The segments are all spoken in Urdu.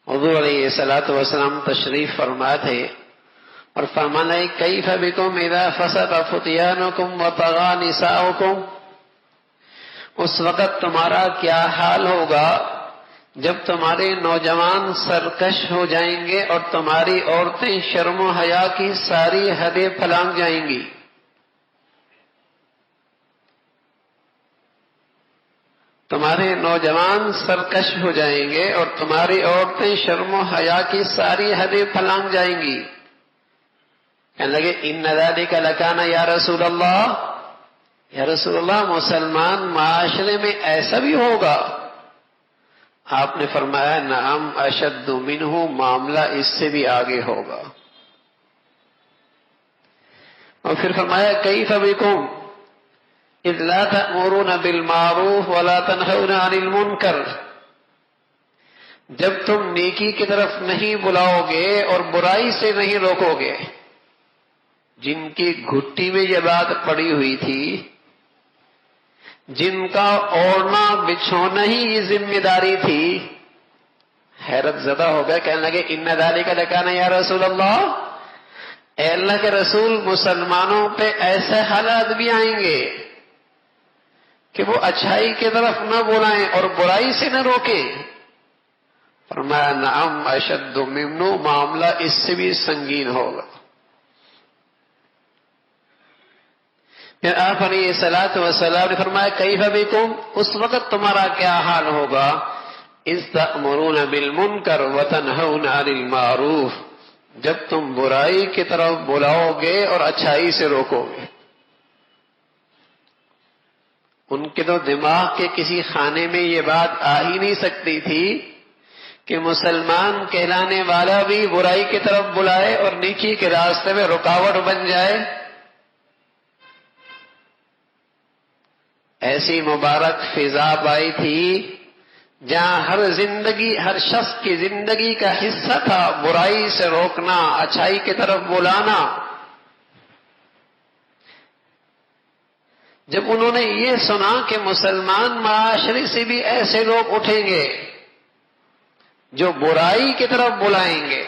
حضور علیہ الصلوۃ والسلام تشریف فرما تھے اور فرمانا کیف بکم اذا فسد فتیانکم وطغى نساؤکم، اس وقت تمہارا کیا حال ہوگا جب تمہارے نوجوان سرکش ہو جائیں گے اور تمہاری عورتیں شرم و حیا کی ساری حدیں پھلانگ جائیں گی۔ تمہارے نوجوان سرکش ہو جائیں گے اور تمہاری عورتیں شرم و حیا کی ساری حدیں پھلانگ جائیں گی۔ کہنے لگے ان ذالک لکان یا رسول اللہ، یا رسول اللہ مسلمان معاشرے میں ایسا بھی ہوگا؟ آپ نے فرمایا نعم اشد منہ، معاملہ اس سے بھی آگے ہوگا۔ اور پھر فرمایا کیف بکم اذ لا تأمرون بالمعروف ولا تنہون عن المنکر، جب تم نیکی کی طرف نہیں بلاؤ گے اور برائی سے نہیں روکو گے۔ جن کی گھٹی میں یہ بات پڑی ہوئی تھی، جن کا اوڑھنا بچھونا ہی یہ ذمہ داری تھی، حیرت زدہ ہو گئے، کہنے لگے ان ذالک لکان یا رسول اللہ، اے اللہ کے رسول مسلمانوں پہ ایسے حالات بھی آئیں گے کہ وہ اچھائی کی طرف نہ بلائیں اور برائی سے نہ روکیں۔ فرمایا نعم اشد منہ، معاملہ اس سے بھی سنگین ہوگا۔ پھر آپ علیہ الصلوۃ والسلام نے فرمایا کیف بکم، اس وقت تمہارا کیا حال ہوگا اذ تأمرون بالمنکر وتنہون عن المعروف، جب تم برائی کی طرف بلاؤ گے اور اچھائی سے روکو گے۔ ان کے تو دماغ کے کسی خانے میں یہ بات آ ہی نہیں سکتی تھی کہ مسلمان کہلانے والا بھی برائی کی طرف بلائے اور نیکی کے راستے میں رکاوٹ بن جائے۔ ایسی مبارک فضا پائی تھی جہاں ہر شخص کی زندگی کا حصہ تھا برائی سے روکنا، اچھائی کی طرف بلانا۔ جب انہوں نے یہ سنا کہ مسلمان معاشرے سے بھی ایسے لوگ اٹھیں گے جو برائی کی طرف بلائیں گے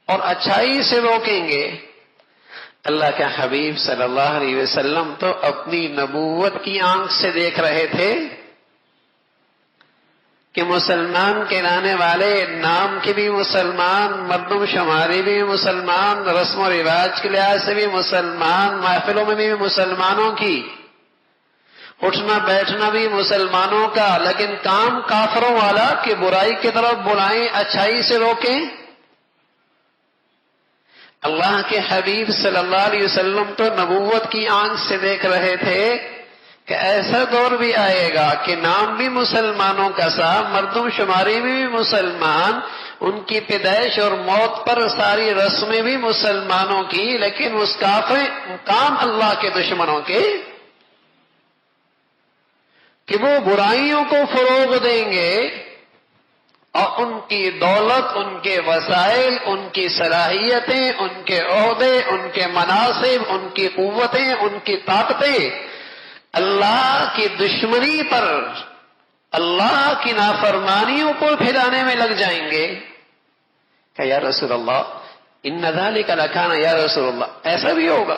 اور اچھائی سے روکیں گے، اللہ کے حبیب صلی اللہ علیہ وسلم تو اپنی نبوت کی آنکھ سے دیکھ رہے تھے کہ مسلمان کہلانے والے نام کے بھی مسلمان، مردم شماری بھی مسلمان، رسم و رواج کے لحاظ سے بھی مسلمان، محفلوں میں بھی مسلمانوں کی، اٹھنا بیٹھنا بھی مسلمانوں کا، لیکن کام کافروں والا کہ برائی کی طرف بلائیں، اچھائی سے روکیں۔ اللہ کے حبیب صلی اللہ علیہ وسلم تو نبوت کی آنکھ سے دیکھ رہے تھے کہ ایسا دور بھی آئے گا کہ نام بھی مسلمانوں کا سا، مردم شماری میں بھی مسلمان، ان کی پیدائش اور موت پر ساری رسمیں بھی مسلمانوں کی، لیکن اس کام اللہ کے دشمنوں کے، کہ وہ برائیوں کو فروغ دیں گے اور ان کی دولت، ان کے وسائل، ان کی صلاحیتیں، ان کے عہدے، ان کے مناصب، ان کی قوتیں، ان کی طاقتیں اللہ کی دشمنی پر، اللہ کی نافرمانیوں کو پھیلانے میں لگ جائیں گے۔ کہ یا رسول اللہ ان ذالک لکان یا رسول اللہ، ایسا بھی ہوگا؟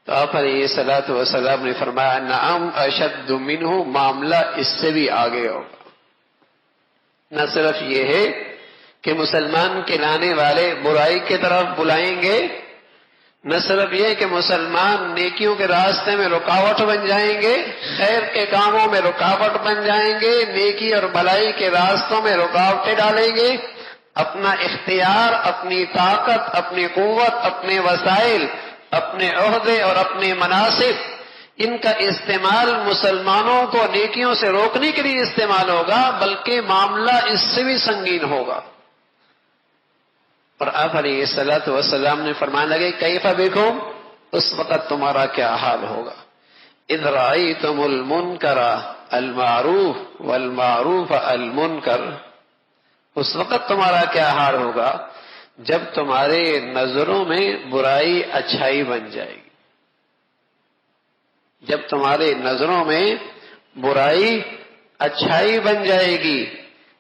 تو آپ علیہ الصلوۃ والسلام نے فرمایا نعم اشد منہ، معاملہ اس سے بھی آگے ہوگا۔ نہ صرف یہ ہے کہ مسلمان کہلانے والے برائی کی طرف بلائیں گے، نہ صرف یہ کہ مسلمان نیکیوں کے راستے میں رکاوٹ بن جائیں گے، خیر کے کاموں میں رکاوٹ بن جائیں گے، نیکی اور بھلائی کے راستوں میں رکاوٹیں ڈالیں گے، اپنا اختیار، اپنی طاقت، اپنی قوت، اپنے وسائل، اپنے عہدے اور اپنے مناصب، ان کا استعمال مسلمانوں کو نیکیوں سے روکنے کے لیے استعمال ہوگا، بلکہ معاملہ اس سے بھی سنگین ہوگا۔ اور آپ علیہ الصلوۃ والسلام نے فرمانے لگے کیف بکم، اس وقت تمہارا کیا حال ہوگا اذ رأیتم المنکر المعروف والمعروف المنکر، اس وقت تمہارا کیا حال ہوگا جب تمہارے نظروں میں برائی اچھائی بن جائے گی، جب تمہارے نظروں میں برائی اچھائی بن جائے گی،